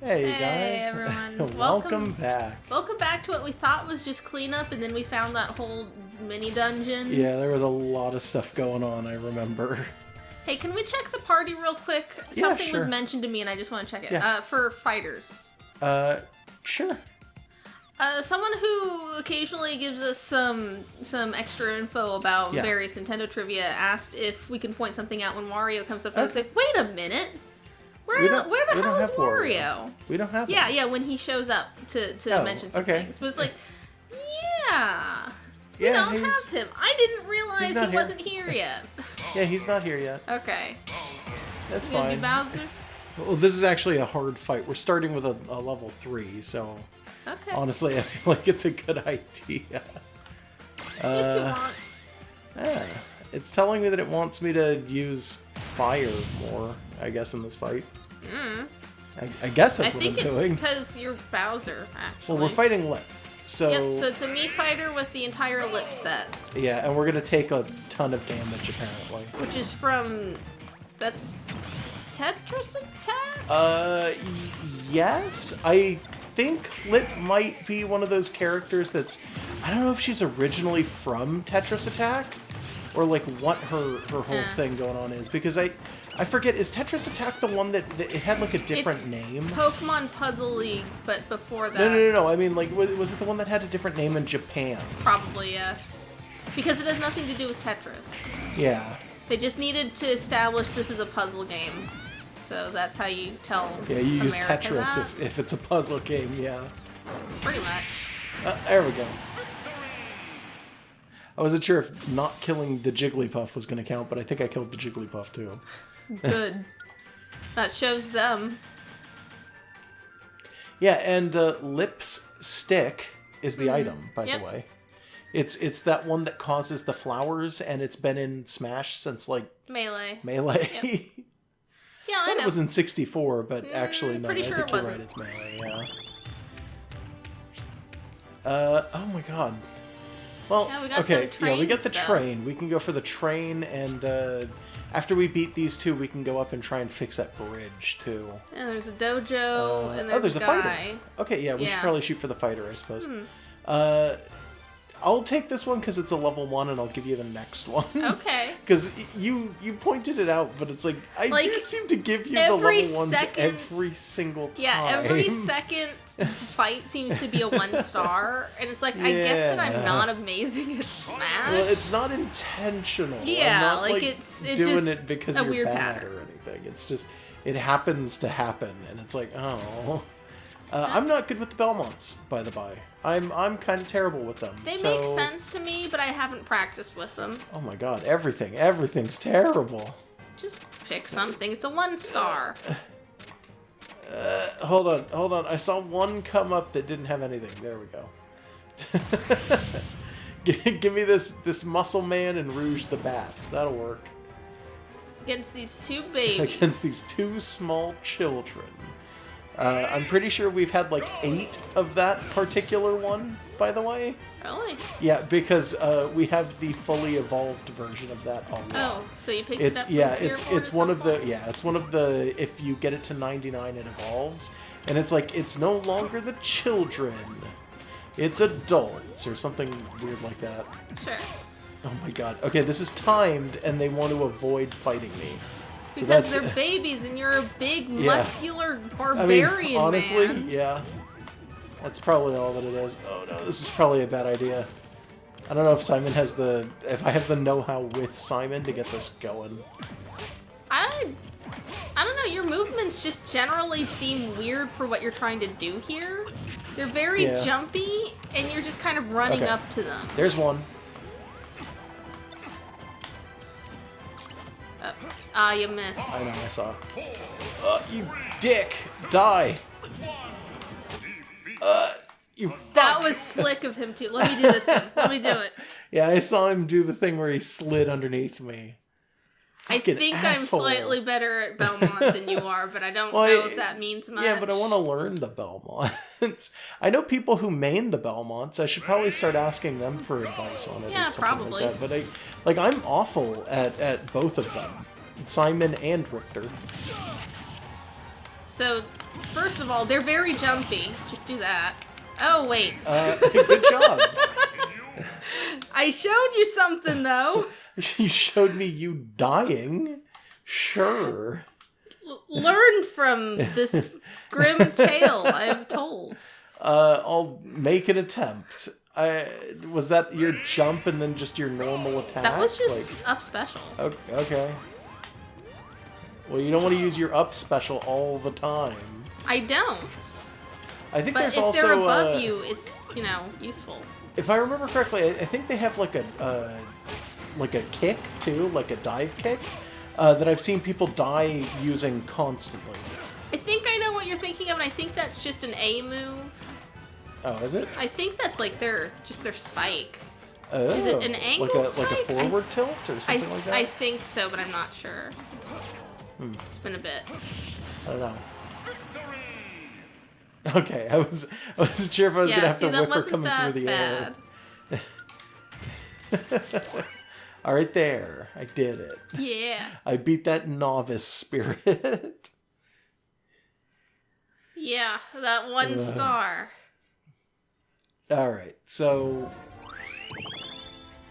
Hey Hey guys. everyone. Welcome back. Welcome back to what we thought was just cleanup, and then we found that whole mini dungeon. Yeah, there was a lot of stuff going on, I remember. Hey, can we check the party real quick? Yeah, Something sure. was mentioned to me and I just want to check it. Yeah. For fighters. Sure. Someone who occasionally gives us some extra info about Yeah. various Nintendo trivia asked if we can point something out when Wario comes up. And I was like, wait a minute. Where the hell is Wario? We don't have Yeah, when he shows up to mention some things. But it's like, yeah, we don't have him. I didn't realize he wasn't here yet. Yeah, he's not here yet. Okay. That's Gonna fine. be Bowser? Well, this is actually a hard fight. We're starting with a level 3, so Okay. honestly, I feel like it's a good idea. If you want. Yeah, it's telling me that it wants me to use fire more, I guess, in this fight. I guess that's what I'm doing. I think it's because you're Bowser, actually. Well, we're fighting Lip. So, Yep, so it's a Mii fighter with the entire Lip set. yeah, and we're going to take a ton of damage, apparently. Which is from... That's... Tetris Attack? Yes. I think Lip might be one of those characters that's... I don't know if she's originally from Tetris Attack, or, like, what her whole thing going on is, because I forget, is Tetris Attack the one that it had, like, a different name? Pokemon Puzzle League, but before that... No. I mean, like, was it the one that had a different name in Japan? Probably, yes. Because it has nothing to do with Tetris. Yeah. They just needed to establish this is a puzzle game. So that's how you tell Yeah, you use America Tetris that. if it's a puzzle game, yeah. Pretty much. There we go. I wasn't sure if not killing the Jigglypuff was going to count, but I think I killed the Jigglypuff too. Good. That shows them. Yeah, and Lip's stick is the item, by the way. It's that one that causes the flowers, and it's been in Smash since, like... Melee. Melee. Yep. Yeah, I know. It was in 64, but actually, no, pretty I sure think it you're wasn't. right, it's Melee, yeah. Oh my god. Well, Yeah, we got okay, them yeah, we train got the stuff. train. We can go for the train, and after we beat these two, we can go up and try and fix that bridge, too. And there's a dojo, and there's there's a a guy. fighter. Okay, yeah, we should Yeah. probably shoot for the fighter, I suppose. I'll take this one because it's a level 1, and I'll give you the next one. Okay. Because you pointed it out, but it's like, I do seem to give you the every level 1s second- every single time. Yeah, every second fight seems to be a 1-star, and it's like, I get that I'm Yeah. not amazing at Smash. Well, it's not intentional. Yeah, I'm not, like, it's doing just it because a you're weird bad pattern. or anything. It's just, it happens to happen, and it's like, oh. I'm not good with the Belmonts, by the by. I'm kind of terrible with them. They make sense to me, but I haven't practiced with them. Oh my god, everything's terrible. Just pick something. It's a 1-star. Hold on. I saw one come up that didn't have anything. There we go. Give me this muscle man and Rouge the Bat. That'll work. Against these two babies. Against these two small children. I'm pretty sure we've had like 8 of that particular one, by the way. Really? Yeah, because we have the fully evolved version of that a lot. Oh, so you picked it up from It's one of the if you get it to 99 it evolves, and it's like it's no longer the children, it's adults or something weird like that. Sure. Oh my god. Okay, this is timed and they want to avoid fighting me. So Because they're babies and you're a big, muscular I barbarian mean, honestly, man. yeah. That's probably all that it is. Oh no, this is probably a bad idea. I don't know if Simon has if I have the know-how with Simon to get this going. I don't know, your movements just generally seem weird for what you're trying to do here. They're very jumpy, and you're just kind of running up to them. There's one. You missed. I know, I saw. You dick! Die! You That fuck! was slick of him, too. Let me do this one. Let me do it. Yeah, I saw him do the thing where he slid underneath me. I Fucking think asshole. I'm slightly better at Belmont than you are, but I don't Well, know if that means much. Yeah, but I want to learn the Belmonts. I know people who main the Belmonts. I should probably start asking them for advice on it. Yeah, or something probably. Like that. But I'm awful at both of them, Simon and Richter. So First of all, they're very jumpy. Just do that. Oh, wait. Good job. I showed you something, though. You showed me you dying. Sure. Learn from this grim tale I have told. I'll make an attempt. Was that your jump and then just your normal attack? That was just up special. Okay. Well, you don't want to use your up special all the time. I don't. I think But there's if also they're above you, it's, useful. If I remember correctly, I think they have like a kick too, like a dive kick, that I've seen people die using constantly. I think I know what you're thinking of, and I think that's just an A move. Oh, is it? I think that's like their spike. Oh, is it an angled spike? Like a forward tilt or something like that? I think so, but I'm not sure. It's been a bit. I don't know. Okay, I wasn't sure if I was gonna have to whip her coming through the air. All right, there, I did it. Yeah. I beat that novice spirit. Yeah, that one star. All right, so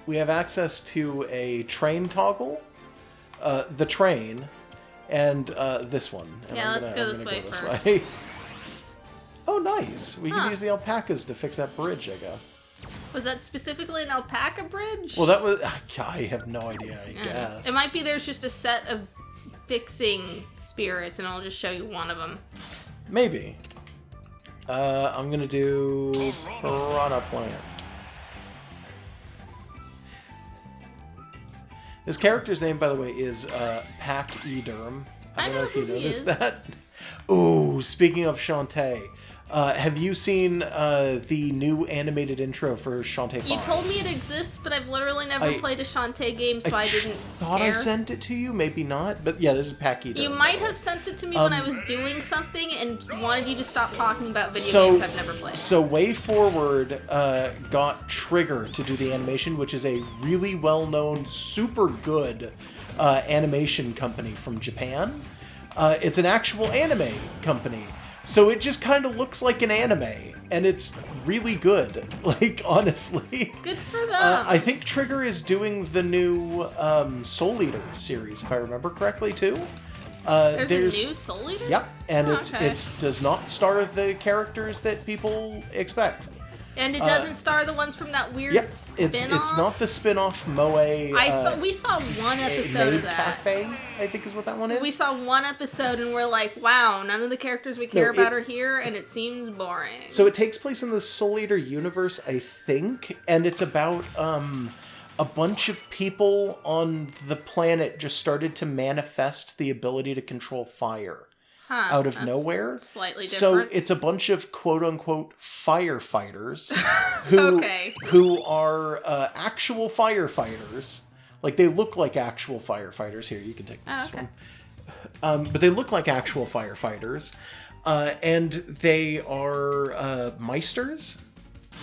we have access to a train toggle, the train, and this one. And yeah, let's go this way first. Oh, nice. We can use the alpacas to fix that bridge, I guess. Was that specifically an alpaca bridge? Well, that was... I have no idea, I guess. It might be there's just a set of fixing spirits, and I'll just show you one of them. Maybe. I'm going to do Piranha Plant. His character's name, by the way, is Pac-E-Derm. I don't know if you noticed that. Ooh, speaking of Shantae, have you seen the new animated intro for Shantae 5? You told me it exists, but I've literally never played a Shantae game, so I didn't thought care. I sent it to you, maybe not, but yeah, this is Pac-E. You might have sent it to me when I was doing something and wanted you to stop talking about video games I've never played. So Way Forward got Trigger to do the animation, which is a really well-known, super good animation company from Japan. It's an actual anime company. So it just kind of looks like an anime, and it's really good, like, honestly. Good for them. I think Trigger is doing the new Soul Eater series, if I remember correctly, too. There's a new Soul Eater? Yep, and it does not star the characters that people expect. And it doesn't star the ones from that weird spin-off? It's not the spin-off Moe. We saw one episode of that. Cafe, I think is what that one is. We saw one episode and we're like, wow, none of the characters we care about are here, and it seems boring. So it takes place in the Soul Eater universe, I think, and it's about a bunch of people on the planet just started to manifest the ability to control fire. Out of nowhere. Slightly different. So it's a bunch of quote-unquote firefighters who are actual firefighters. Like, they look like actual firefighters. Here, you can take this one. But they look like actual firefighters. And they are meisters.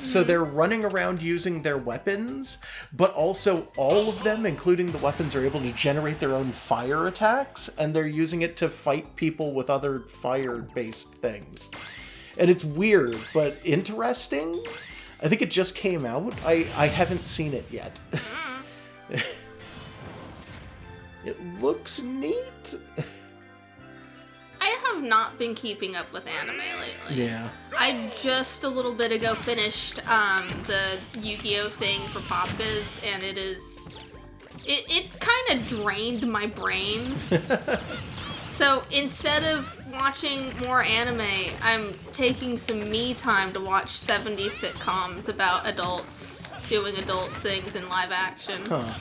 So they're running around using their weapons, but also all of them, including the weapons, are able to generate their own fire attacks, and they're using it to fight people with other fire-based things. And it's weird, but interesting. I think it just came out. I haven't seen it yet. It looks neat. I have not been keeping up with anime lately. Yeah. I just a little bit ago finished the Yu-Gi-Oh thing for Popbiz, and it kind of drained my brain. So instead of watching more anime, I'm taking some me time to watch 70s sitcoms about adults doing adult things in live action. Huh.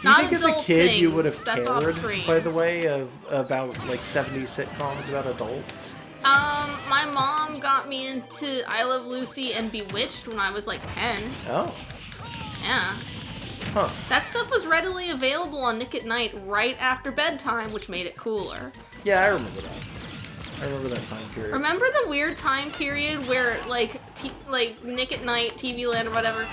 Do you think as a kid you would have cared, by the way, about like 70s sitcoms about adults? My mom got me into I Love Lucy and Bewitched when I was like 10. Oh. Yeah. Huh. That stuff was readily available on Nick at Night right after bedtime, which made it cooler. Yeah, I remember that. I remember that time period. Remember the weird time period where like Nick at Night, TV Land or whatever,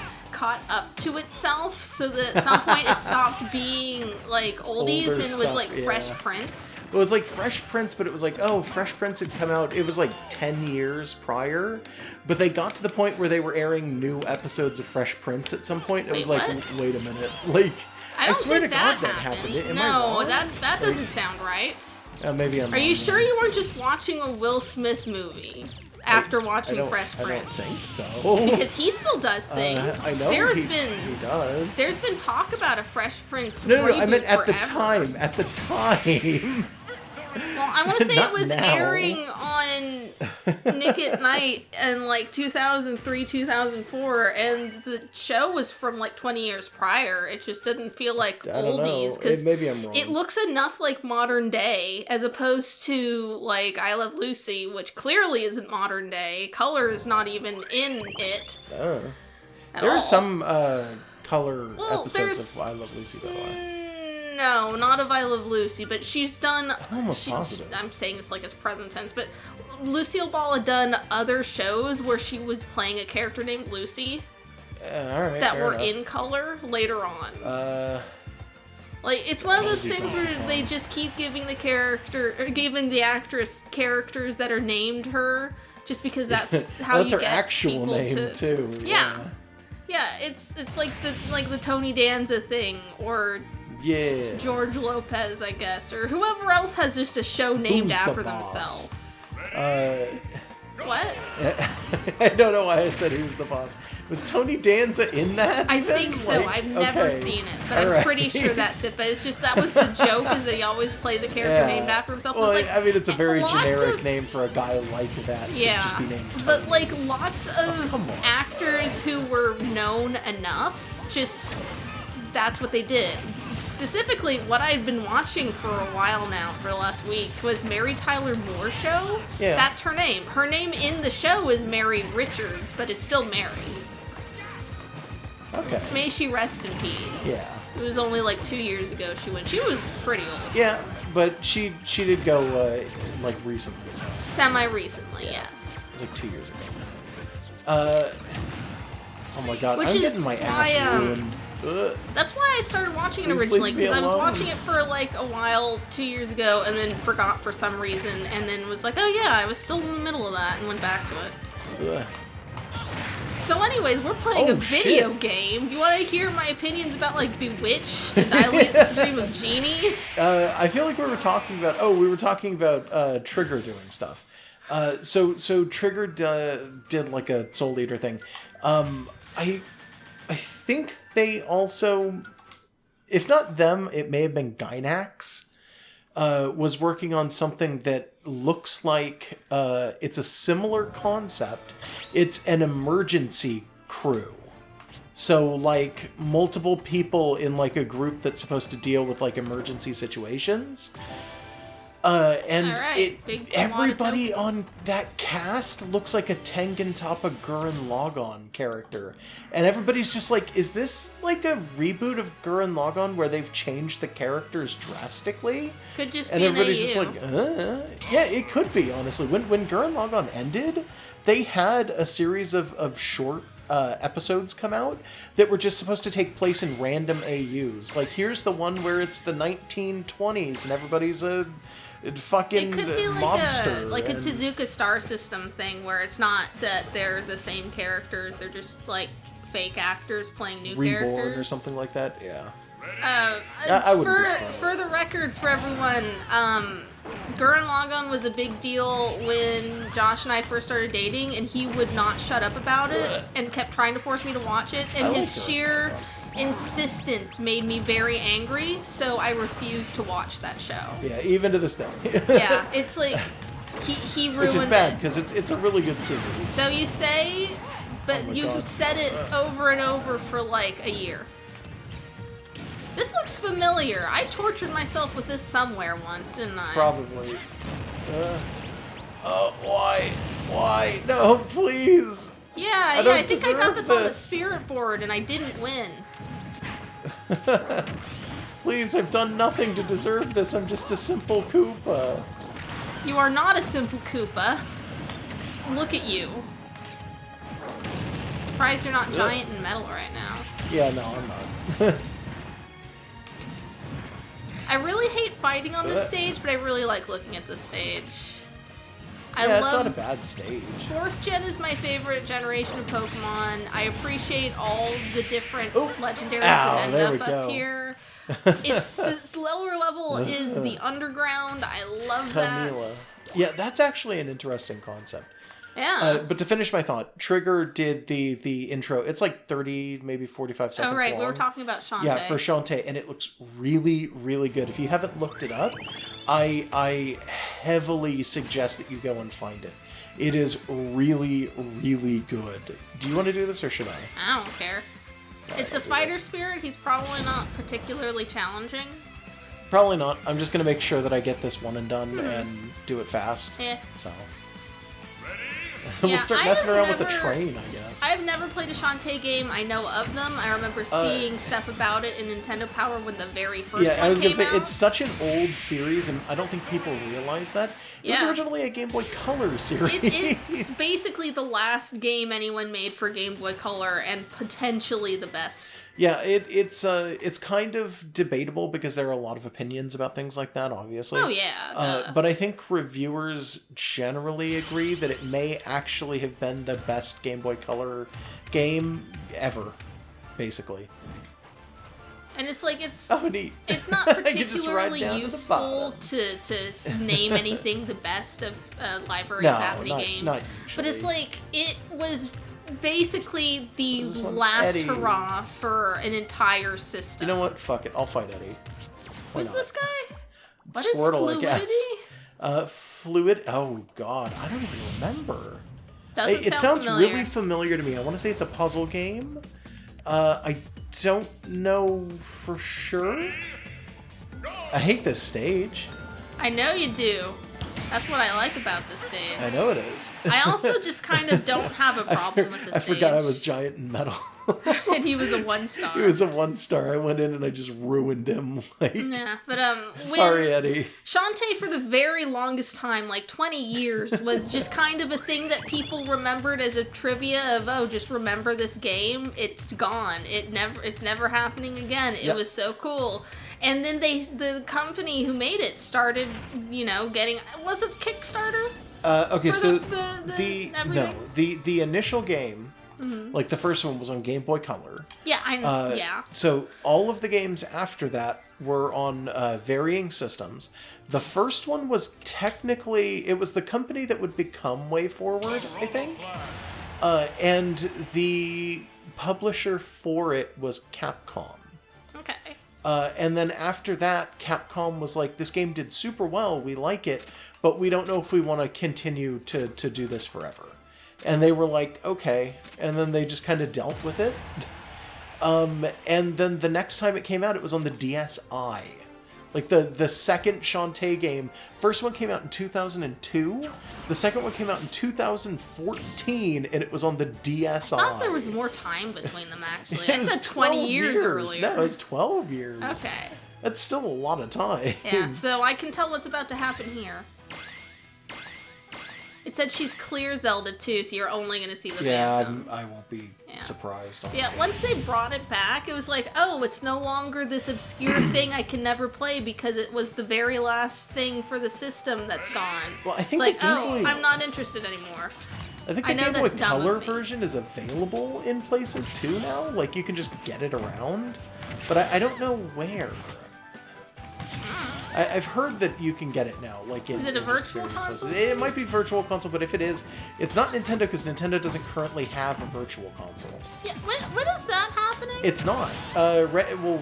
caught up to itself, so that at some point it stopped being like oldies Older and was stuff, like yeah. Fresh Prince. It was like Fresh Prince, but it was like, oh, Fresh Prince had come out. It was like 10 years prior, but they got to the point where they were airing new episodes of Fresh Prince at some point. It was Wait, like, what? wait a minute, like I don't swear think to God that happened. happened. Am I No, wrong? that doesn't sound right. Maybe I'm. Are you wrong. sure you weren't just watching a Will Smith movie after watching Fresh Prince? I don't think so. Because he still does things. I know he does. There's been talk about a Fresh Prince No, reboot I meant at the forever. time. At the time. Well, I want to say Not it was now. airing on Nick at Night in like 2003, 2004, and the show was from like 20 years prior. It just didn't feel like I don't oldies know. because Maybe I'm wrong. it looks enough like modern day as opposed to like I Love Lucy, which clearly isn't modern day. Color is not even in it. Oh. At There all. are some color Well, episodes there's- of I Love Lucy, by the way. No, not of I Love Lucy, but she's done. I'm almost positive. I'm saying this like it's present tense, but Lucille Ball had done other shows where she was playing a character named Lucy All right. that fair were enough. in color later on. Like it's one of those What was he things where talking they about? just keep giving the character, or giving the actress characters that are named her, just because that's how That's you her get actual people name to. too. Yeah. Yeah, it's like the Tony Danza thing, or Yeah. George Lopez, I guess, or whoever else has just a show named Who's the after boss? themselves. What? I don't know why I said who's the boss. Was Tony Danza in that? I even? think so. Like, I've never okay. seen it, but All I'm right. pretty sure that's it. But it's just that was the joke, is that he always plays a character named after himself. It Well, was like, I mean, it's a very lots generic of- name for a guy like that to Yeah, just be named Tony. but like lots of come on. actors who were known enough, just that's what they did. Specifically, what I'd been watching for a while now, for the last week, was Mary Tyler Moore Show. Yeah. That's her name. Her name in the show is Mary Richards, but it's still Mary. Okay. May she rest in peace. Yeah. It was only like 2 years ago she went. She was pretty old. Yeah, but she did go like recently. Semi-recently, yes. It was like 2 years ago. Oh my god, Which I'm is getting my why, ass ruined. Ugh. That's why I started watching it Please originally, leave me because I was alone. watching it for like a while 2 years ago, and then forgot for some reason, and then was like, oh yeah, I was still in the middle of that, and went back to it. Ugh. So anyways, we're playing Oh, a video shit. game. You want to hear my opinions about like Bewitched and I Dream of Jeannie? I feel like we were talking about Trigger doing stuff. So Trigger did like a Soul Eater thing. I think they also, if not them, it may have been Gynax, was working on something that looks like it's a similar concept. It's an emergency crew. So, like, multiple people in, like, a group that's supposed to deal with, like, emergency situations. And Alright, big everybody lot of on that cast looks like a Tengen Toppa Gurren Lagann character. And everybody's just like, is this, like, a reboot of Gurren Lagann where they've changed the characters drastically? Could just And be an everybody's AU. just like, yeah, it could be, honestly. When Gurren Lagann ended, they had a series of short episodes come out that were just supposed to take place in random AUs. Like, here's the one where it's the 1920s and everybody's a fucking It could be like mobster. a and- Tezuka Star System thing where it's not that they're the same characters, they're just like fake actors playing new Reborn characters or something like that. Yeah. for I wouldn't be surprised. for the record, for everyone, Gurren Lagann was a big deal when Josh and I first started dating, and he would not shut up about it and kept trying to force me to watch it. And I his like sheer insistence made me very angry, so I refused to watch that show. Yeah, even to this day. Yeah, it's like he ruined Which is bad it. because it's a really good series. So you say, but Oh my you've God. said it over and over for like a year. This looks familiar. I tortured myself with this somewhere once, didn't I? Probably. Why? Why? No, please. Yeah, I I don't think I got deserve this on the this. spirit board and I didn't win. Please, I've done nothing to deserve this. I'm just a simple Koopa. You are not a simple Koopa. Look at you. surprised you're not giant and metal right now. Yeah, no, I'm not. I really hate fighting on this stage, but I really like looking at this stage. Yeah, it's not a bad stage. 4th gen is my favorite generation of Pokemon. I appreciate all the different legendaries that end up here. This lower level is the underground. I love that. Yeah, that's actually an interesting concept. Yeah. But to finish my thought, Trigger did the intro. It's like 30, maybe 45 seconds long. Oh, right. We were talking about Shantae. Yeah, for Shantae, and it looks really, really good. If you haven't looked it up, I heavily suggest that you go and find it. It is really, really good. Do you want to do this, or should I? I don't care. It's a fighter spirit. He's probably not particularly challenging. Probably not. I'm just going to make sure that I get this one and done and do it fast. Yeah. So... we'll start messing around with the train, I guess. I've never played a Shantae game. I know of them. I remember seeing stuff about it in Nintendo Power when the very first one came out. Yeah, I was going to say, it's such an old series, and I don't think people realize that. It was originally a Game Boy Color series. It's basically the last game anyone made for Game Boy Color, and potentially the best. Yeah, it's kind of debatable because there are a lot of opinions about things like that, obviously. Oh, yeah. But I think reviewers generally agree that it may actually have been the best Game Boy Color game ever, basically. And it's like, it's not I particularly useful to name anything the best of Library of Happening games. Not but it's like, it was basically the last hurrah for an entire system. You know what? Fuck it. I'll fight Eddie. Who's this guy? What Squirtle, is Fluidity? Fluid. Oh, God. I don't even remember. It sounds familiar. really familiar to me. I want to say it's a puzzle game. I don't know for sure. I hate this stage. I know you do. That's what I like about this stage. I know it is. I also just kind of don't have a problem with this stage. I forgot I was giant and metal. And he was a 1-star. He was a 1-star. I went in and I just ruined him. Yeah, but sorry, Eddie. Shantae, for the very longest time, like 20 years, was just kind of a thing that people remembered as a trivia of, oh, just remember this game. It's gone. It's never happening again. It was so cool. And then the company who made it started, getting... Was it Kickstarter? Okay, so the initial game, like the first one was on Game Boy Color. Yeah, I know. Yeah. So all of the games after that were on varying systems. The first one was technically... It was the company that would become WayForward, I think. And the publisher for it was Capcom. Okay. And then after that, Capcom was like, this game did super well, we like it, but we don't know if we want to continue to do this forever. And they were like, okay. And then they just kind of dealt with it. And then the next time it came out, it was on the DSi. Like the second Shantae game, first one came out in 2002. The second one came out in 2014, and it was on the DSi. I thought there was more time between them, actually. I said 20 years earlier. No, it was 12 years. Okay. That's still a lot of time. Yeah, so I can tell what's about to happen here. It said she's clear Zelda too, so you're only going to see the Phantom. I won't be surprised. Honestly. Yeah, once they brought it back, it was like, oh, it's no longer this obscure thing I can never play because it was the very last thing for the system that's gone. Well, I think it's like, I'm not interested anymore. I think the Game Boy Color version is available in places too now. Like, you can just get it around. But I don't know where. I've heard that you can get it now. Like, is it a virtual console? It might be virtual console, but if it is, it's not Nintendo because Nintendo doesn't currently have a virtual console. Yeah, when is that happening? It's not.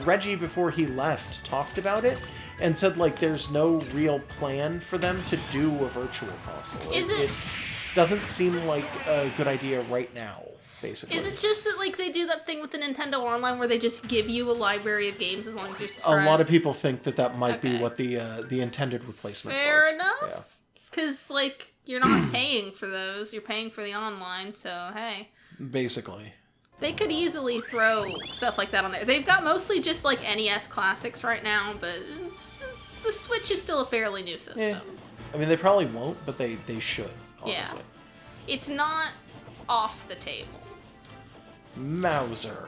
Reggie, before he left, talked about it and said, like, there's no real plan for them to do a virtual console. It doesn't seem like a good idea right now. Basically. Is it just that, like, they do that thing with the Nintendo Online where they just give you a library of games as long as you're subscribed? A lot of people think that might be what the intended replacement was. Fair enough. Because, like, you're not paying for those. You're paying for the online, so, hey. Basically. They could easily throw stuff like that on there. They've got mostly just, like, NES classics right now, but the Switch is still a fairly new system. Yeah. I mean, they probably won't, but they should, honestly. Yeah. It's not off the table. Mauser.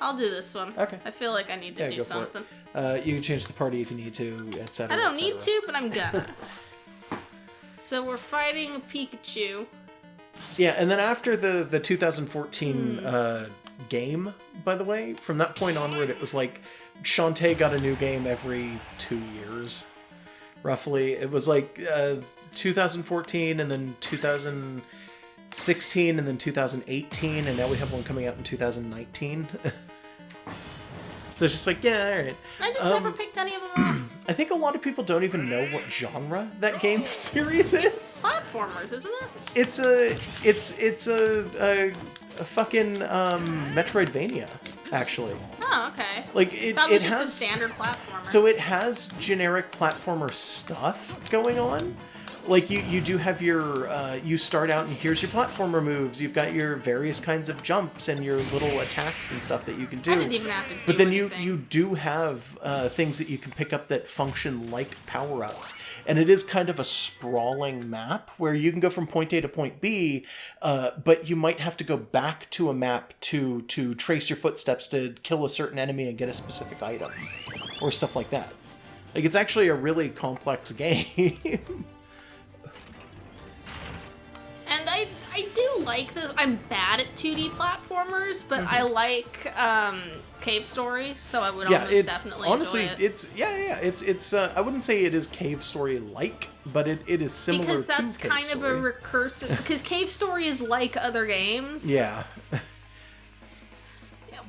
I'll do this one. Okay. I feel like I need to do go for something. it. You can change the party if you need to, etc. I don't need to, but I'm gonna. So we're fighting a Pikachu. Yeah, and then after the 2014 game, by the way, from that point onward, it was like Shantae got a new game every 2 years, roughly. It was like 2014, and then 2016, and then 2018, and now we have one coming out in 2019. So it's just like, yeah, all right. I just never picked any of them up. I think a lot of people don't even know what genre that game series is. Platformers, isn't it? It's a fucking Metroidvania, actually. Oh, okay. Like That it was just has a standard platformer. So it has generic platformer stuff going on. Like you do have your you start out and here's your platformer moves. You've got your various kinds of jumps and your little attacks and stuff that you can do. I didn't even have to do But then anything. you do have things that you can pick up that function like power-ups. And it is kind of a sprawling map where you can go from point A to point B, but you might have to go back to a map to trace your footsteps to kill a certain enemy and get a specific item. Or stuff like that. Like, it's actually a really complex game. And I do like the. I'm bad at 2D platformers, but I like Cave Story, so I would almost definitely honestly, enjoy it. it's I wouldn't say it is Cave Story like, but it is similar Because to that's Cave kind Story. of a recursive. Because Cave Story is like other games. Yeah.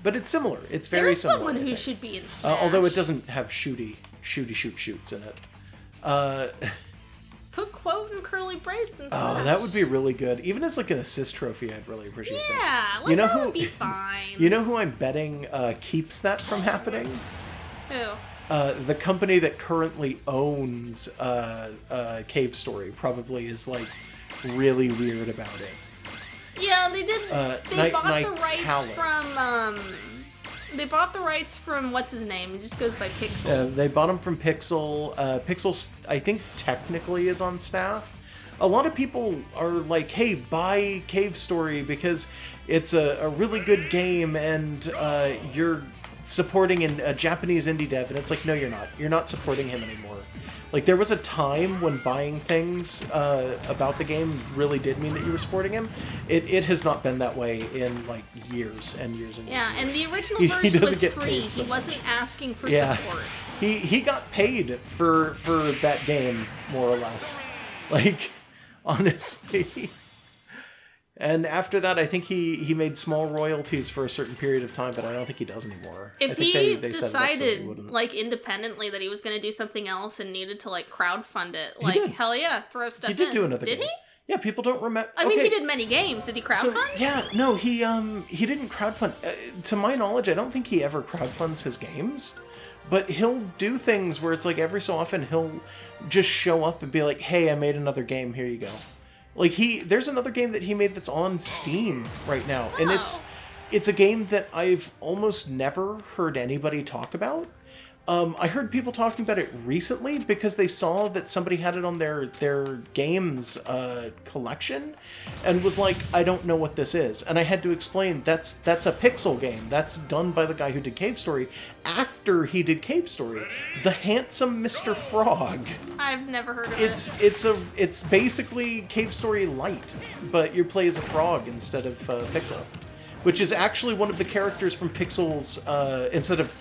But it's similar. It's very There's similar. someone I who think. should be in Smash. Although it doesn't have shoots in it. Put Quote and Curly Brace in Oh, Smash. that would be really good. Even as like an assist trophy, I'd really appreciate that. Yeah, like, You know that who- would be fine. You know who I'm betting keeps that from happening? Who? The company that currently owns Cave Story probably is like really weird about it. Yeah, they did. They bought the rights Nicalis. from. They bought the rights from what's his name? He just goes by Pixel. They bought them from Pixel. Pixel, I think, technically is on staff. A lot of people are like, "Hey, buy Cave Story because it's a really good game, and you're supporting a Japanese indie dev." And it's like, no, you're not. You're not supporting him anymore. Like, there was a time when buying things about the game really did mean that you were supporting him. It has not been that way in, like, years and years and years. Yeah, and the original He version doesn't was get free. paid, so He wasn't asking for Yeah. support. He got paid for that game, more or less. Like, honestly. And after that, I think he made small royalties for a certain period of time, but I don't think he does anymore. I If think he they set it up so he decided, wouldn't. like, independently that he was going to do something else and needed to, like, crowdfund it, like, did. hell yeah, throw stuff He in. did do another Did game. he? Yeah, people don't remember. I mean, he did many games. Did he crowdfund? So, yeah, no, he didn't crowdfund. To my knowledge, I don't think he ever crowdfunds his games. But he'll do things where it's like every so often he'll just show up and be like, "Hey, I made another game. Here you go." Like there's another game that he made that's on Steam right now, and it's a game that I've almost never heard anybody talk about. I heard people talking about it recently because they saw that somebody had it on their games collection, and was like, "I don't know what this is," and I had to explain that's a Pixel game that's done by the guy who did Cave Story after he did Cave Story, the handsome Mr. Frog. I've never heard of it. It's basically Cave Story Light, but you play as a frog instead of Pixel, which is actually one of the characters from Pixel's instead of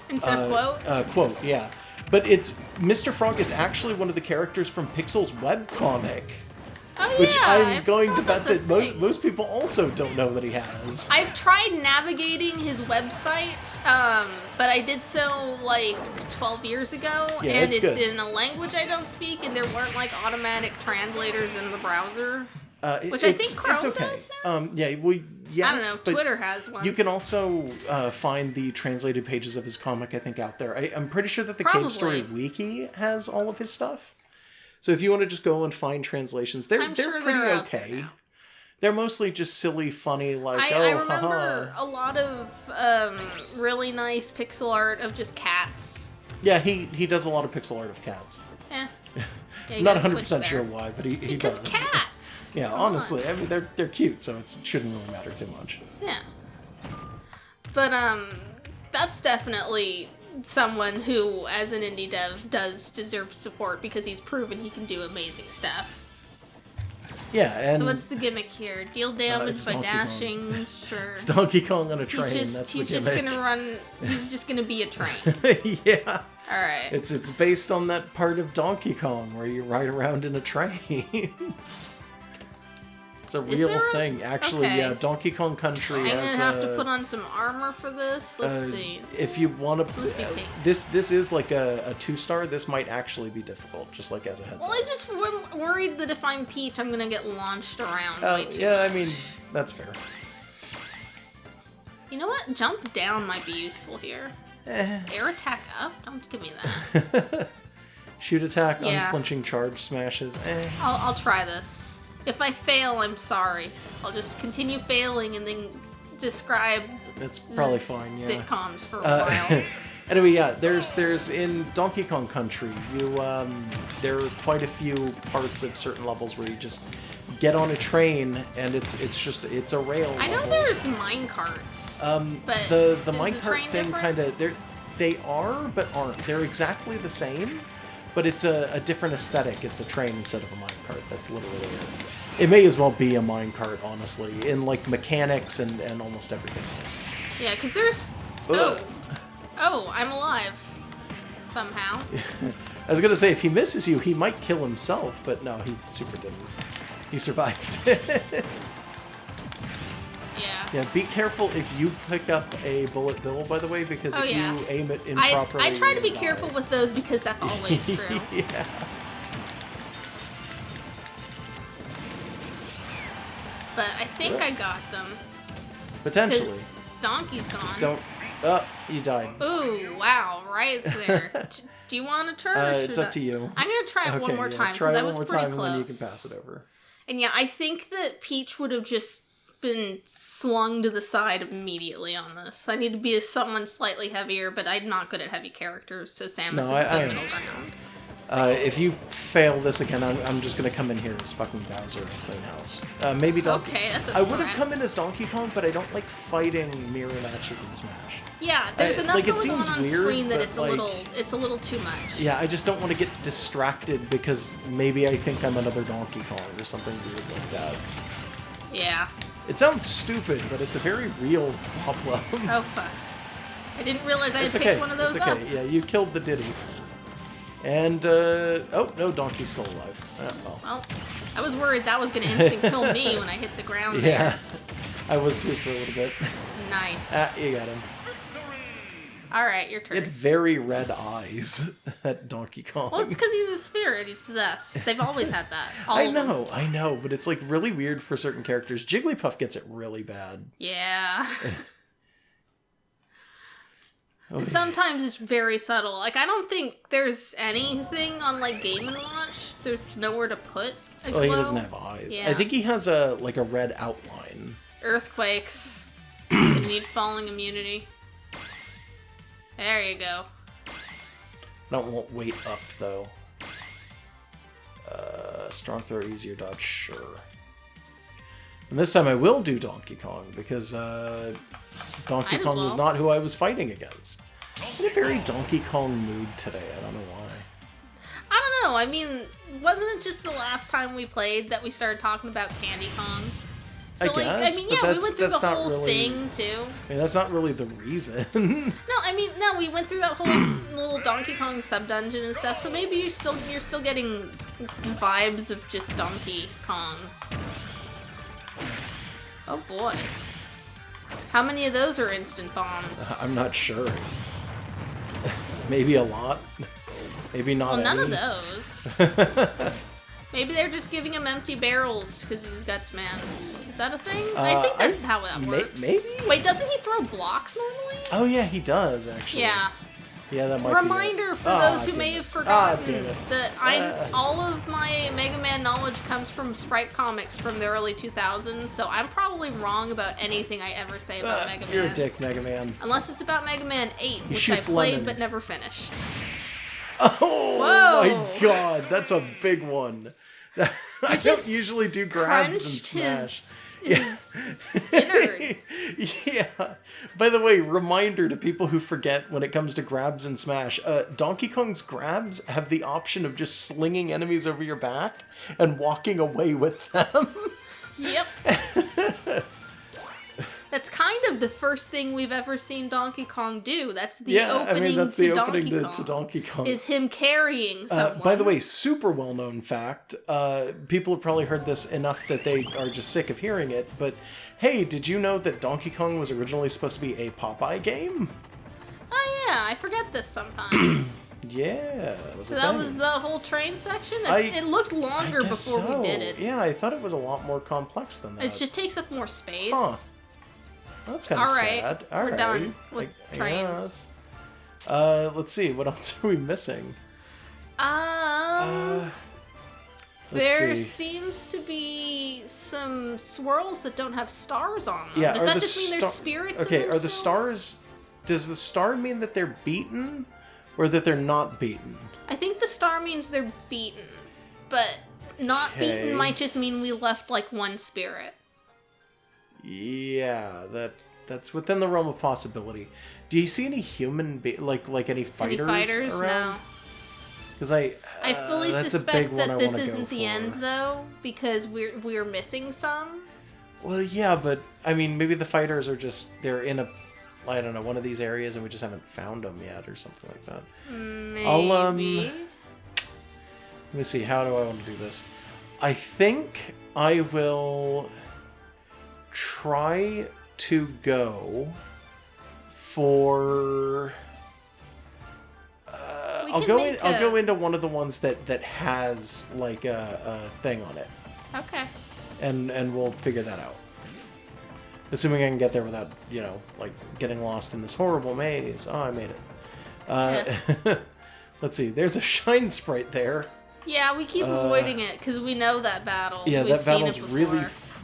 Instead of Quote? Quote, yeah. But it's Mr. Frog is actually one of the characters from Pixel's webcomic, Oh, yeah. which I'm I going to forgot bet that that's a thing. most people also don't know that he has. I've tried navigating his website, but I did so like 12 years ago, Yeah, and it's it's good. in a language I don't speak, and there weren't like automatic translators in the browser. Which I It's- think Chrome it's okay. does now? Yeah, well, yes, I don't know. but Twitter has one. you can also find the translated pages of his comic, I think, out there. I'm pretty sure that the Probably. Cave Story Wiki has all of his stuff. So if you want to just go and find translations, they're I'm sure pretty they're out there okay. now. They're mostly just silly, funny, like, I oh, remember haha. a lot of really nice pixel art of just cats. Yeah, he does a lot of pixel art of cats. Eh. Yeah, you I'm not gotta 100% switch sure there. why, but he Because does. cats. Yeah, Come honestly, on. I mean, they're cute, so it shouldn't really matter too much. Yeah. But, that's definitely someone who, as an indie dev, does deserve support because he's proven he can do amazing stuff. Yeah, and So what's the gimmick here? Deal damage it's by Donkey dashing? Kong. Sure. It's Donkey Kong on a train. He's just gonna run. He's just gonna be a train. Yeah. All right. It's based on that part of Donkey Kong where you ride around in a train. It's a real thing, actually. Okay. Yeah, Donkey Kong Country I'm has. gonna have to put on some armor for this. Let's see. If you want to, Must be pink. this is like a 2-star. This might actually be difficult, just like as a heads Well, up. I just am worried that if I'm Peach, I'm gonna get launched around way too Yeah, much. I mean that's fair. You know what? Jump down might be useful here. Air attack up? Don't give me that. Shoot attack, Yeah. unflinching charge smashes. I'll try this. If I fail, I'm sorry. I'll just continue failing and then describe It's probably fine. Yeah. sitcoms for a while. Anyway, yeah, there's in Donkey Kong Country, there are quite a few parts of certain levels where you just get on a train and it's a rail. I know level. there's mine carts. But The is the minecart train thing different? kind of they are but aren't. They're exactly the same, but it's a different aesthetic. It's a train instead of a minecart. That's literally it. It may as well be a minecart, honestly, in like mechanics and almost everything else. Yeah, because there's... Ugh. Oh, I'm alive. Somehow. I was gonna say, if he misses you, he might kill himself, but no, he super didn't. He survived. Yeah. Yeah, be careful if you pick up a bullet bill, by the way, because Oh, if yeah. you aim it improperly, I try to be you'll careful die. with those because that's always true. Yeah. But I think I got them. Potentially. Because Donkey's gone. Just don't... Oh, you died. Ooh, wow, right there. Do you want to turn? Or It's should up to you. I'm gonna try it one more time Try because it I one was more pretty time close. and then you can pass it over. And yeah, I think that Peach would have just been slung to the side immediately on this. I need to be someone slightly heavier, but I'm not good at heavy characters, so Samus is I the middle understand. ground. If you fail this again, I'm just gonna come in here as fucking Bowser and clean house. Maybe Donkey... Okay, that's a I would have threat. come in as Donkey Kong, but I don't like fighting mirror matches in Smash. Yeah, there's enough like, it going seems on weird, screen that but, it's a little too much. Yeah, I just don't want to get distracted because maybe I think I'm another Donkey Kong or something weird like that. Yeah. It sounds stupid, but it's a very real problem. Oh fuck. I didn't realize I had It's picked okay. one of those it's okay. up. Yeah, you killed the Diddy. And, oh, no, Donkey's still alive. Well. Well, I was worried that was gonna instant kill me when I hit the ground Yeah, I was too for a little bit. there. Nice. You got him. Alright, your He turn. had very red eyes, that Donkey Kong. Well, it's because he's a spirit. He's possessed. They've always had that. All of them. I know, but it's like really weird for certain characters. Jigglypuff gets it really bad. Yeah. Oh, And sometimes it's very subtle. Like, I don't think there's anything on, like, Game & Watch. There's nowhere to put a glow. Oh, he doesn't have eyes. Yeah. I think he has a red outline. Earthquakes. You need falling immunity. There you go. I don't want weight up though. Strong throw, easier dodge, sure. And this time I will do Donkey Kong because Donkey Might as Kong was well. not who I was fighting against. I'm in a very Donkey Kong mood today. I don't know why. I don't know. I mean, wasn't it just the last time we played that we started talking about Candy Kong? So, I guess, mean, but yeah, we went through that's the not whole really- thing, too. I mean, that's not really the reason. No, we went through that whole little Donkey Kong sub-dungeon and stuff, so maybe you're still getting vibes of just Donkey Kong. Oh boy. How many of those are instant bombs? I'm not sure. Maybe a lot. Maybe not Well, none any. of those. Maybe they're just giving him empty barrels because he's Guts Man. Is that a thing? I think that's how that works. maybe? Wait, doesn't he throw blocks normally? Oh yeah, he does actually. Yeah. Yeah, that might Reminder be it. for Ah, those who damn may it. have forgotten damn it. that all of my Mega Man knowledge comes from Sprite comics from the early 2000s, so I'm probably wrong about anything I ever say about Mega Man. You're a dick, Mega Man. Unless it's about Mega Man 8, which I shoots played but lemons. never finished. Oh Whoa. my god, that's a big one. I don't usually do grabs and smash. His innards. Yeah. By the way, reminder to people who forget when it comes to grabs and smash, Donkey Kong's grabs have the option of just slinging enemies over your back and walking away with them. Yep. That's kind of the first thing we've ever seen Donkey Kong do. That's the opening to Donkey Kong. Is him carrying someone. By the way, super well-known fact. People have probably heard this enough that they are just sick of hearing it. But hey, did you know that Donkey Kong was originally supposed to be a Popeye game? Oh yeah, I forget this sometimes. Yeah. That was the whole train section? It looked longer before we did it. Yeah, I thought it was a lot more complex than that. It just takes up more space. Huh. That's kind of sad. All right, we're done with trains. Let's see. What else are we missing? There seems to be some swirls that don't have stars on them. Yeah, does that just mean there's spirits in them are the stars... Does the star mean that they're beaten or that they're not beaten? I think the star means they're beaten, but not beaten might just mean we left like one spirit. Yeah, that's within the realm of possibility. Do you see any human like any fighters? Any fighters? Around? No. Because I fully suspect that this isn't the end though, because we're missing some. Well, yeah, but I mean, maybe the fighters are they're in I don't know, one of these areas and we just haven't found them yet or something like that. Maybe. Let me see. How do I want to do this? I think I will try to go for I'll go into one of the ones that has like a thing on it. Okay. And we'll figure that out. Assuming I can get there without, like getting lost in this horrible maze. Oh, I made it. Yeah. Let's see. There's a shine sprite there. Yeah, we keep avoiding it because we know that battle. Yeah, that battle's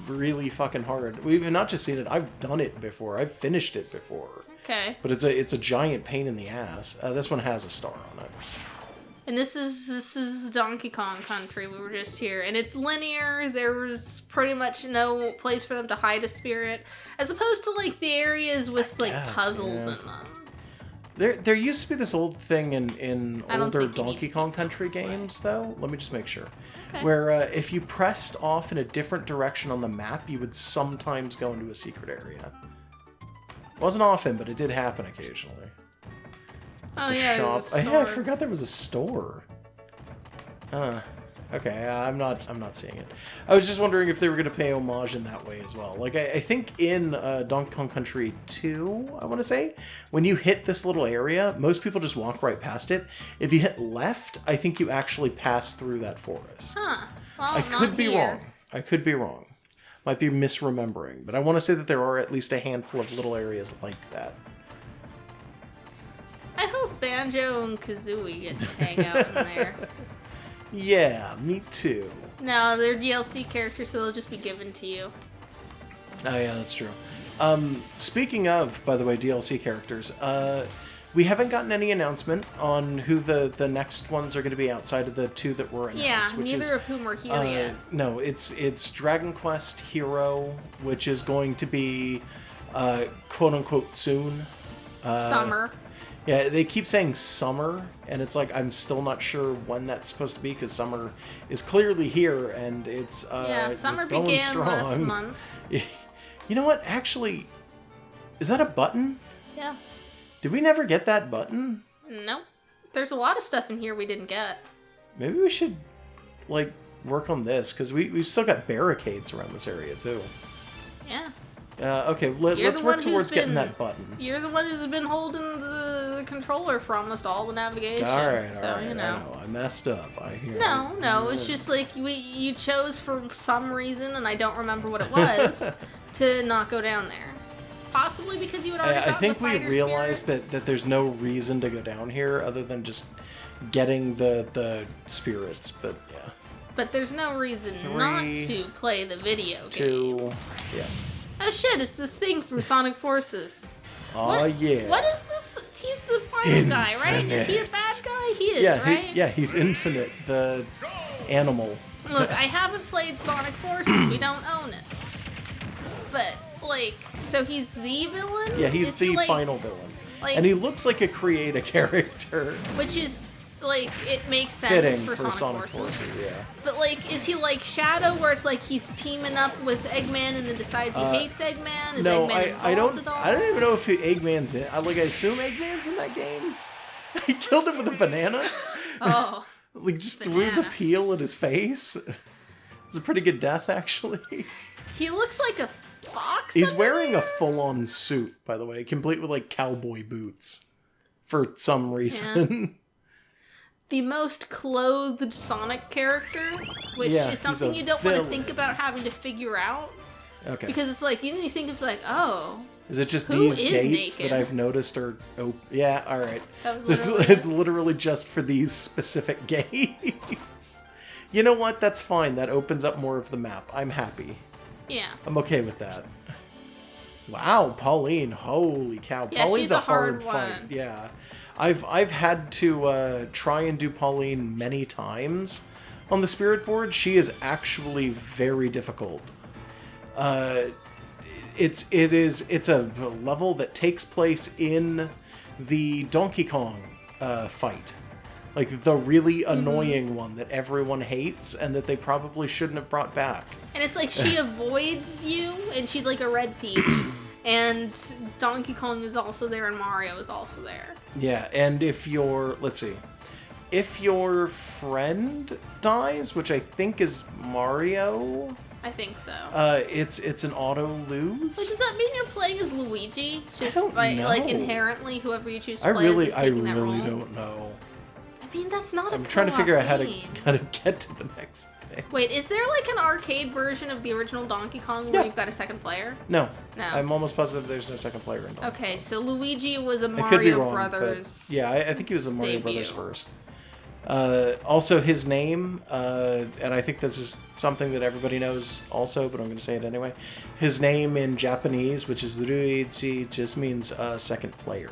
really fucking hard. We've not just seen it, I've done it before. I've finished it before. Okay. But it's a giant pain in the ass. This one has a star on it. And this is Donkey Kong Country. We were just here, and it's linear. There was pretty much no place for them to hide a spirit, as opposed to like the areas with puzzles in them. There used to be this old thing in older Donkey Kong Country games, though. Let me just make sure. Okay. Where if you pressed off in a different direction on the map, you would sometimes go into a secret area. Wasn't often, but it did happen occasionally. It's a shop. I forgot there was a store. Okay, I'm not seeing it. I was just wondering if they were going to pay homage in that way as well. Like, I think in Donkey Kong Country 2, I want to say, when you hit this little area, most people just walk right past it. If you hit left, I think you actually pass through that forest. Huh. Well, I could be wrong. I could be wrong. Might be misremembering. But I want to say that there are at least a handful of little areas like that. I hope Banjo and Kazooie get to hang out in there. Yeah, me too. No, they're DLC characters, so they'll just be given to you. Oh yeah, that's true. Speaking of, by the way, DLC characters, we haven't gotten any announcement on who the next ones are going to be outside of the two that were announced. Yeah, neither of whom are here yet. No, it's Dragon Quest Hero, which is going to be quote unquote soon. Summer. Yeah, they keep saying summer, and it's like, I'm still not sure when that's supposed to be, because summer is clearly here, and it's summer it's going began strong. last month. You know what? Actually, is that a button? Yeah. Did we never get that button? Nope. There's a lot of stuff in here we didn't get. Maybe we should, like, work on this, because we've still got barricades around this area, too. Yeah. Okay, let's work towards getting that button. You're the one who's been holding the controller for almost all the navigation. All right, you know. I know. I messed up. I hear. No, it's just like you chose for some reason, and I don't remember what it was, to not go down there. Possibly because you had already gotten I think the we fighter realized spirits. that there's no reason to go down here other than just getting the spirits, but yeah. But there's no reason not to play the video game. Yeah. Oh shit, it's this thing from Sonic Forces. Oh, yeah. What is this? He's the final guy, right? Is he a bad guy? He is, right? He's Infinite, the animal. Look, I haven't played Sonic Forces. We don't own it. But, like, so he's the villain? Yeah, he's Is the he, like, final villain. like, And he looks like a creative character. which is, like, it makes sense Fitting for Sonic Forces. Forces, yeah. But, like, is he like Shadow, where it's like he's teaming up with Eggman and then decides he hates Eggman? Is No, Eggman I involved don't. at all? I don't even know if Eggman's in. I assume Eggman's in that game. He killed him with a banana. Oh. Like just threw the peel at his face. It's a pretty good death, actually. He looks like a fox. He's wearing a full-on suit, by the way, complete with like cowboy boots, for some reason. The most clothed Sonic character, which Yeah, is something he's a you don't want to villain. think about having to figure out. Okay. Because it's like, you think it's like, oh. Is it just Who these is gates naked? that I've noticed are... Oh, yeah, all right. That was It's, literally it's literally just for these specific gates. You know what? That's fine. That opens up more of the map. I'm happy. Yeah. I'm okay with that. Wow, Pauline. Holy cow. Yeah, Pauline's she's a hard fight. one. Yeah. I've had to try and do Pauline many times on the Spirit board. She is actually very difficult. It's a level that takes place in the Donkey Kong fight. Like the really annoying one that everyone hates and that they probably shouldn't have brought back. And it's like she avoids you, and she's like a red peach. And Donkey Kong is also there, and Mario is also there. Yeah, and if your, let's see, if your friend dies, which I think is Mario, I think so. it's an auto lose. Wait, does that mean you're playing as Luigi? Just don't by know. like inherently, whoever you choose to I play as is really taking that role? don't know. I mean, that's not I'm a trying to co-op figure out game. how to get to the next thing. Wait, is there like an arcade version of the original Donkey Kong where Yeah. you've got a second player? No, No. I'm almost positive there's no second player in Donkey. Okay, so Luigi was a I could be Mario wrong, Brothers. but yeah, I think he was a Mario debut. Brothers first. Also, his name, and I think this is something that everybody knows also, but I'm going to say it anyway. His name in Japanese, which is Ruichi, just means second player.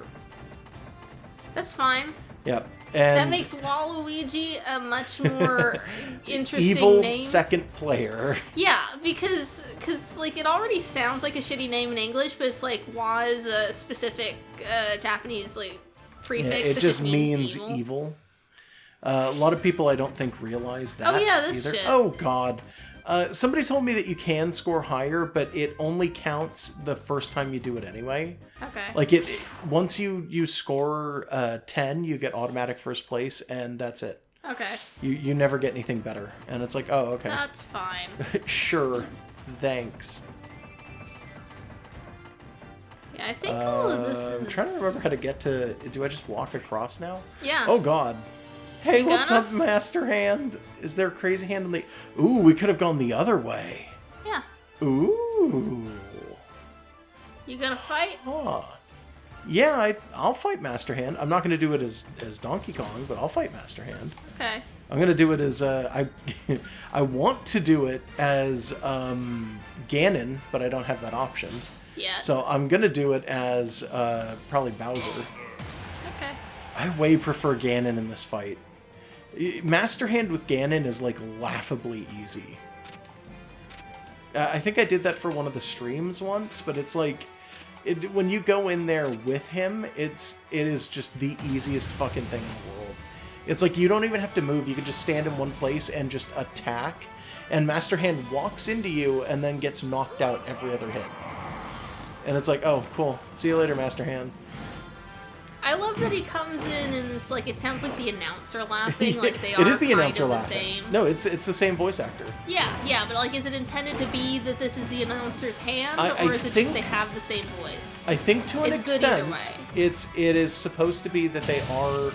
That's fine. Yep. And That makes Waluigi a much more interesting evil name. second player. Yeah, because like it already sounds like a shitty name in English, but it's like Wa is a specific Japanese like prefix. It that just means means evil. A lot of people I don't think realize that. Oh, yeah, this either. shit. Oh god. Somebody told me that you can score higher, but it only counts the first time you do it anyway. Okay. Like once you score 10, you get automatic first place, and that's it. Okay. You never get anything better, and it's like, oh, okay, That's fine. sure, thanks. Yeah, I think all of this is... I'm trying to remember how to get to. Do I just walk across now? Yeah. Oh god. Hey, You what's gonna? up, Master Hand? Is there a crazy hand in the... Ooh, we could have gone the other way. Yeah. Ooh. You gonna fight? Huh. Yeah, I'll fight Master Hand. I'm not going to do it as Donkey Kong, but I'll fight Master Hand. Okay. I'm going to do it as... I want to do it as Ganon, but I don't have that option. Yeah. So I'm going to do it as probably Bowser. Okay. I way prefer Ganon in this fight. Master Hand with Ganon is like laughably easy. I think I did that for one of the streams once, but it's like when you go in there with him, it is just the easiest fucking thing in the world. It's like you don't even have to move. You can just stand in one place and just attack, and Master Hand walks into you and then gets knocked out every other hit. And it's like, oh, cool. See you later, Master Hand. I love that he comes in and it's like, it sounds like the announcer laughing, like they are It is the kind announcer of the laughing. same. No, it's the same voice actor. Yeah, but like, is it intended to be that this is the announcer's hand, I or is it think- just they have the same voice? I think to an It's good either extent, way. it is supposed to be that they are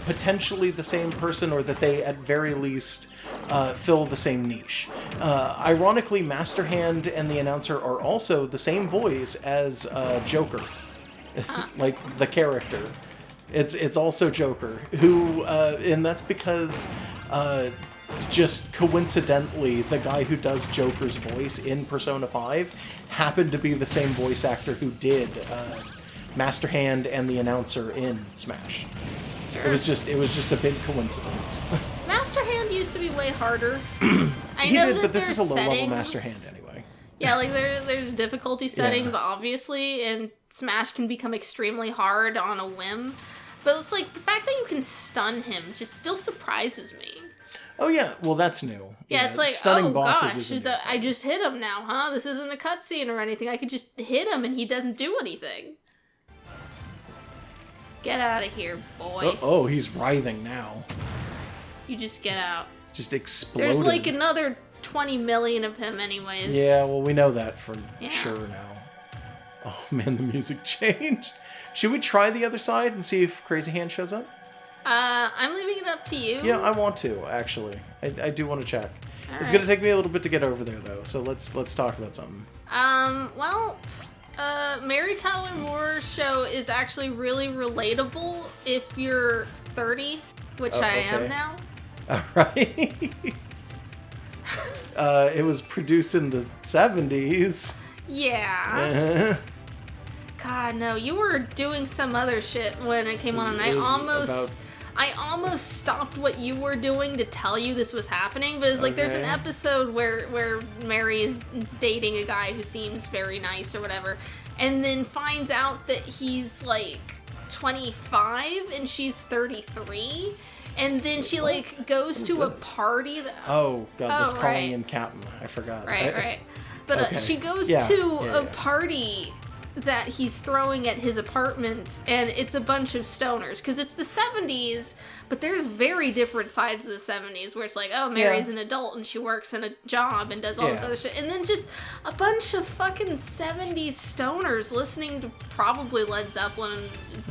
potentially the same person, or that they at very least fill the same niche. Ironically, Master Hand and the announcer are also the same voice as Joker, like the character. It's also Joker, who and that's because just coincidentally, the guy who does Joker's voice in Persona 5 happened to be the same voice actor who did Master Hand and the announcer in Smash. Sure. It was just a big coincidence. Master Hand used to be way harder. He did, but this is a low-level Master Hand anyway. Yeah, like there's difficulty settings, obviously, and Smash can become extremely hard on a whim. But it's like, the fact that you can stun him just still surprises me. Oh yeah, well that's new. Yeah, it's like, stunning oh bosses gosh, I just hit him now, huh? This isn't a cutscene or anything. I could just hit him and he doesn't do anything. Get out of here, boy. Oh, he's writhing now. You just get out. Just exploded. There's like another 20 million of him anyways. Yeah, well we know that for sure now. Oh man, the music changed. Should we try the other side and see if Crazy Hand shows up? I'm leaving it up to you. Yeah, I want to, actually. I do want to check. All It's right. going to take me a little bit to get over there, though, so let's talk about something. Well, Mary Tyler Moore's show is actually really relatable if you're 30, which I am now. All right. It was produced in the 70s. Yeah. God, no, you were doing some other shit when it came on, and I almost stopped what you were doing to tell you this was happening, but it's like there's an episode where Mary is dating a guy who seems very nice or whatever, and then finds out that he's like 25 and she's 33, and then she like goes to a party that... Oh, God, that's calling in Captain. I forgot. Right. But she goes to a party that he's throwing at his apartment, and it's a bunch of stoners, because it's the 70s, but there's very different sides of the 70s, where it's like, oh, Mary's an adult, and she works in a job, and does all this other shit, and then just a bunch of fucking 70s stoners listening to probably Led Zeppelin,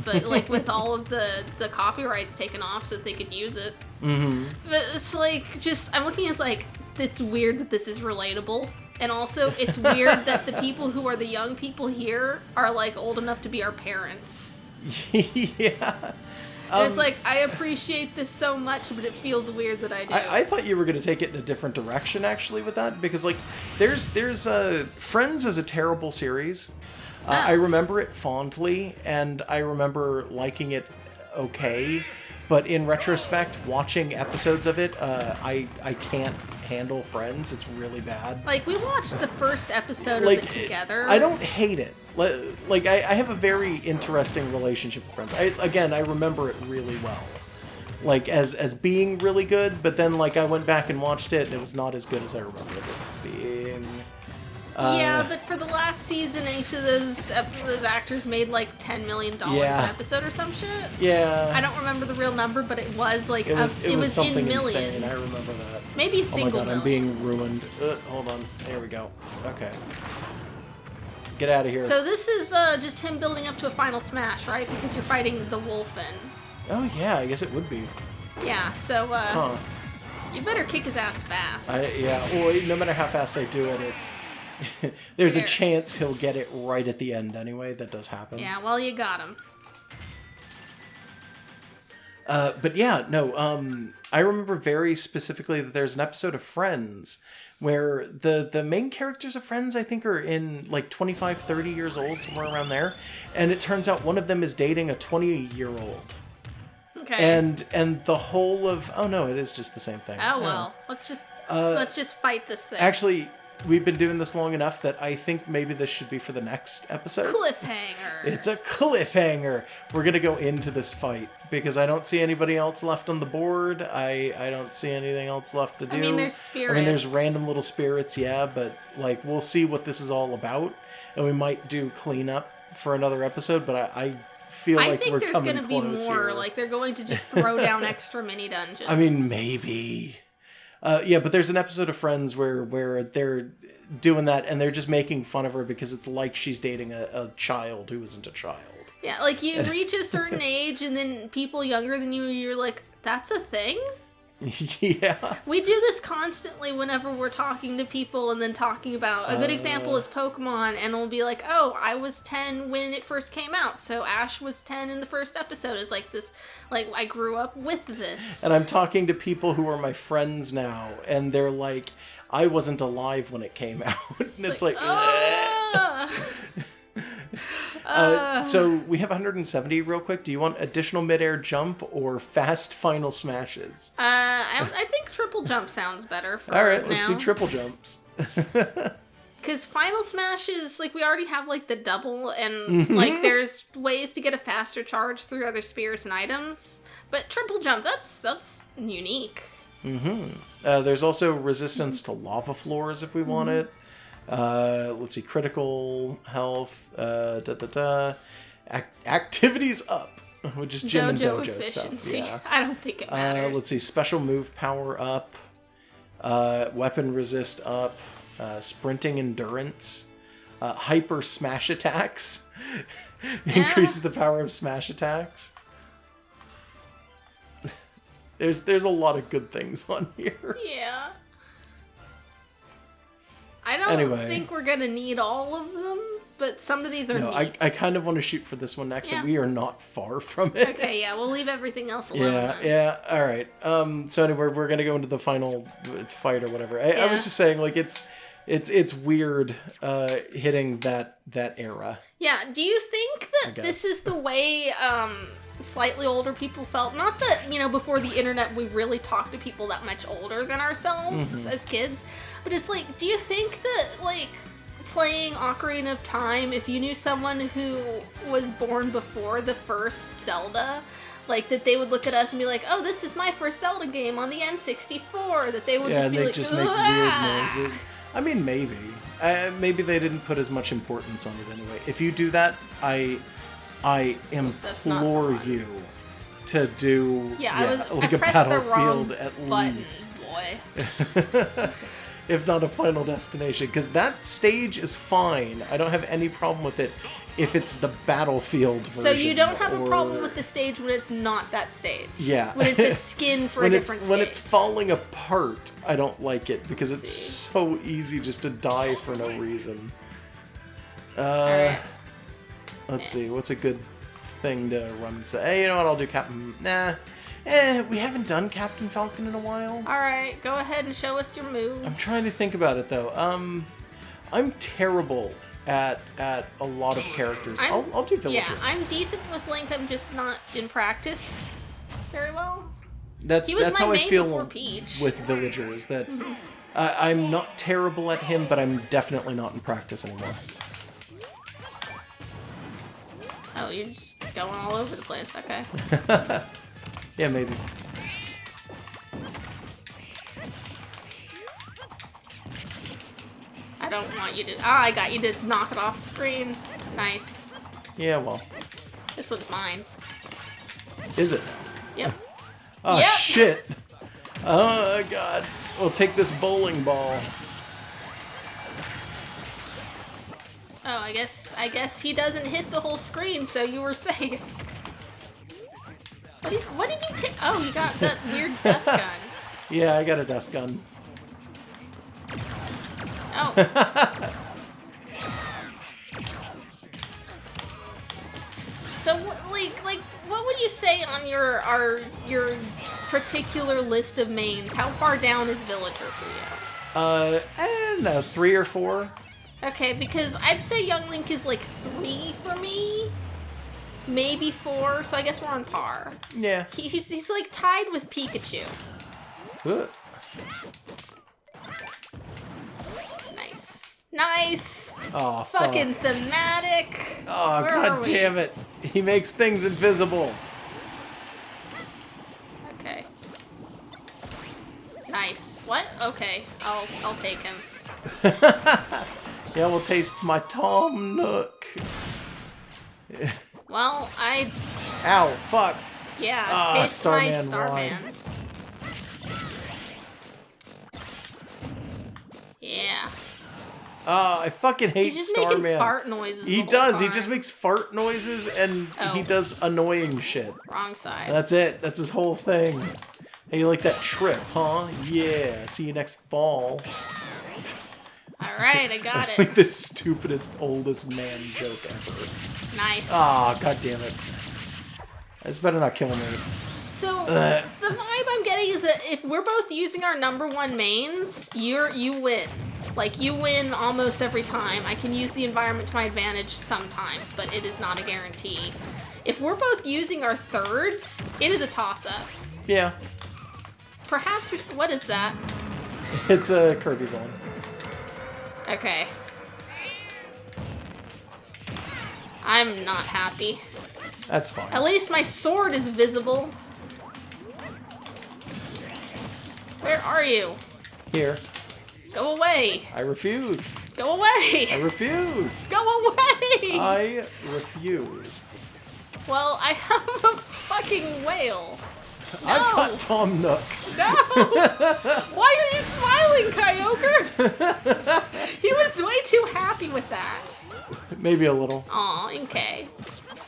but like with all of the copyrights taken off so that they could use it. Mm-hmm. But it's like, I'm looking at it, it's like, it's weird that this is relatable. And also, it's weird that the people who are the young people here are, like, old enough to be our parents. Yeah. And it's like, I appreciate this so much, but it feels weird that I do. I thought you were going to take it in a different direction, actually, with that. Because, like, there's Friends is a terrible series. I remember it fondly, and I remember liking it okay. But in retrospect, watching episodes of it, I can't handle Friends. It's really bad. Like, we watched the first episode of it together. I don't hate it. Like, I have a very interesting relationship with Friends. I remember it really well. Like, as being really good, but then, like, I went back and watched it, and it was not as good as I remembered it being. Yeah, but for the last season, each of those actors made like $10 million an episode or some shit. Yeah. I don't remember the real number, but it was like it was something in millions. Insane. I remember that. Maybe single million. I'm being ruined. Hold on. There we go. Okay. Get out of here. So this is just him building up to a final smash, right? Because you're fighting the Wolfen. Oh yeah, I guess it would be. Yeah. So you better kick his ass fast. Well, no matter how fast I do it. There's a chance he'll get it right at the end anyway. That does happen. Yeah, well, you got him. But yeah, no, I remember very specifically that there's an episode of Friends where the main characters of Friends, I think, are in like 25, 30 years old, somewhere around there. And it turns out one of them is dating a 20-year-old. Okay. And the whole of... Oh, no, it is just the same thing. Oh, well. Let's just fight this thing. Actually... We've been doing this long enough that I think maybe this should be for the next episode. Cliffhanger. It's a cliffhanger. We're going to go into this fight because I don't see anybody else left on the board. I don't see anything else left to do. I mean, there's spirits. I mean, there's random little spirits, yeah, but like we'll see what this is all about. And we might do cleanup for another episode, but I feel like we're coming close. I think there's going to be more. Here. Like, they're going to just throw down extra mini dungeons. I mean, maybe. Yeah, but there's an episode of Friends where they're doing that and they're just making fun of her because it's like she's dating a child who isn't a child. Yeah, like you reach a certain age and then people younger than you're like, that's a thing? Yeah. We do this constantly whenever we're talking to people and then talking about... A good example is Pokemon, and we'll be like, oh, I was 10 when it first came out, so Ash was 10 in the first episode. It's like this, like, I grew up with this. And I'm talking to people who are my friends now, and they're like, I wasn't alive when it came out. And it's like So we have 170 real quick. Do you want additional midair jump or fast final smashes? I think triple jump sounds better for All right, now. let's do triple jumps. Because final smashes, like, we already have, like, the double, and, like, there's ways to get a faster charge through other spirits and items. But triple jump, that's unique. There's also resistance to lava floors if we want it. Let's see, critical health, activities up, which is gym and dojo efficiency. stuff. Yeah. I don't think it matters. Let's see, special move power up, weapon resist up, sprinting endurance, hyper smash attacks, increases the power of smash attacks. There's a lot of good things on here. Yeah. I don't think we're going to need all of them, but some of these are neat. I kind of want to shoot for this one next, Yeah. and we are not far from it. Okay, yeah, we'll leave everything else alone. Yeah, all right. So anyway, we're going to go into the final fight or whatever. I was just saying, like, it's weird hitting that era. Yeah, do you think that this is the way slightly older people felt? Not that, before the internet we really talked to people that much older than ourselves as kids, but it's like, do you think that, like, playing Ocarina of Time, if you knew someone who was born before the first Zelda, like, that they would look at us and be like, oh, this is my first Zelda game on the N64, that they would just be like, just make weird noises. I mean, maybe. Maybe they didn't put as much importance on it anyway. If you do that, I implore you to do like a battlefield at least. Boy. If not a final destination, because that stage is fine. I don't have any problem with it if it's the battlefield version. So you don't have a problem with the stage when it's not that stage? Yeah. When it's a skin for a different stage? When it's falling apart, I don't like it, because it's so easy just to die for no reason. Alright. Let's see, what's a good thing to run? Hey, you know what, I'll do Captain... Nah. We haven't done Captain Falcon in a while. Alright, go ahead and show us your moves. I'm trying to think about it, though. I'm terrible at a lot of characters. I'll do Villager. Yeah, I'm decent with Link, I'm just not in practice very well. That's how I feel Peach. with Villager, is that I'm not terrible at him, but I'm definitely not in practice anymore. Oh, you're just going all over the place, okay. Yeah, maybe. I don't want you to... Ah, I got you to knock it off screen. Nice. Yeah, well. This one's mine. Is it? Yep. Oh, shit. Oh, God. We'll take this bowling ball. Oh, I guess he doesn't hit the whole screen, so you were safe. What did you pick? Oh, you got that weird death gun. Yeah, I got a death gun. Oh. So, like, what would you say on your particular list of mains? How far down is Villager for you? I don't know, 3 or 4. Okay, because I'd say Young Link is like 3 for me. Maybe 4, so I guess we're on par. Yeah. He's like tied with Pikachu. Nice. Oh, fucking thematic. Oh, god damn it. He makes things invisible. Okay. Nice. What? Okay. I'll take him. Yeah, we'll taste my Tom Nook. Well, Ow, fuck. Yeah, taste Starman my Starman. Yeah. I fucking hate He's just Starman. making fart noises. He does. He just makes fart noises, and he does annoying shit. Wrong side. That's it. That's his whole thing. Hey, you like that trip, huh? Yeah. See you next fall. Alright, I got it. Like the stupidest, oldest man joke ever. Nice. Ah, god damn it. This better not kill me. So, the vibe I'm getting is that if we're both using our #1 mains, you win. Like, you win almost every time. I can use the environment to my advantage sometimes, but it is not a guarantee. If we're both using our thirds, it is a toss-up. Yeah. Perhaps what is that? It's a Kirby villain. Okay. I'm not happy. That's fine. At least my sword is visible. Where are you? Here. Go away. I refuse. Go away. I refuse. Go away. I refuse. Well, I have a fucking whale. No. I've got Tom Nook. No! Why are you smiling, Kyogre? He was way too happy with that. Maybe a little. Aw, okay.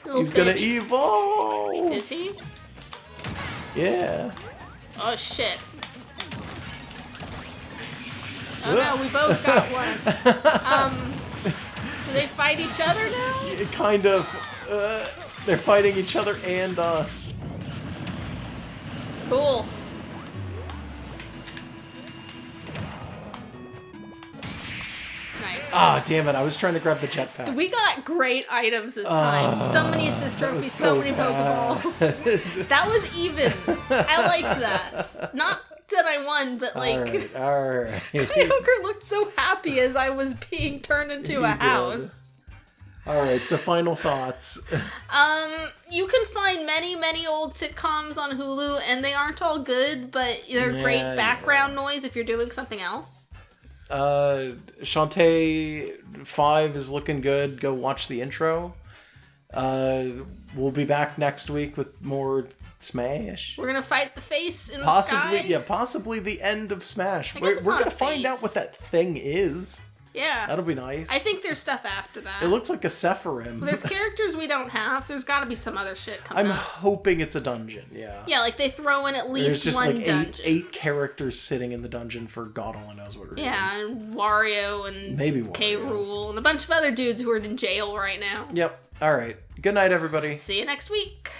Little He's gonna baby. evolve. Is he? Yeah. Oh, shit. Oh no, we both got one. Do they fight each other now? It kind of. They're fighting each other and us. Cool. Nice. Ah, damn it. I was trying to grab the jetpack. We got great items this time. So many assist trophies, so many Pokeballs. That was even. I liked that. Not that I won, but like... Alright. Kyogre looked so happy as I was being turned into a house. Alright, so final thoughts. You can find many old sitcoms on Hulu, and they aren't all good, but they're great background noise if you're doing something else. Shantae 5 is looking good. Go watch the intro. We'll be back next week with more Smash. We're gonna fight the face in the sky? Yeah, possibly the end of Smash. I We're guess it's not gonna a find out face. what that thing is. Yeah. That'll be nice. I think there's stuff after that. It looks like a Sephirim. There's characters we don't have, so there's gotta be some other shit coming I'm up. hoping it's a dungeon, yeah. Yeah, like they throw in at There's least just one like dungeon. eight characters sitting in the dungeon for God only knows what reason. Yeah, and Wario and Maybe Wario. K. Rool and a bunch of other dudes who are in jail right now. Yep. Alright. Good night, everybody. See you next week.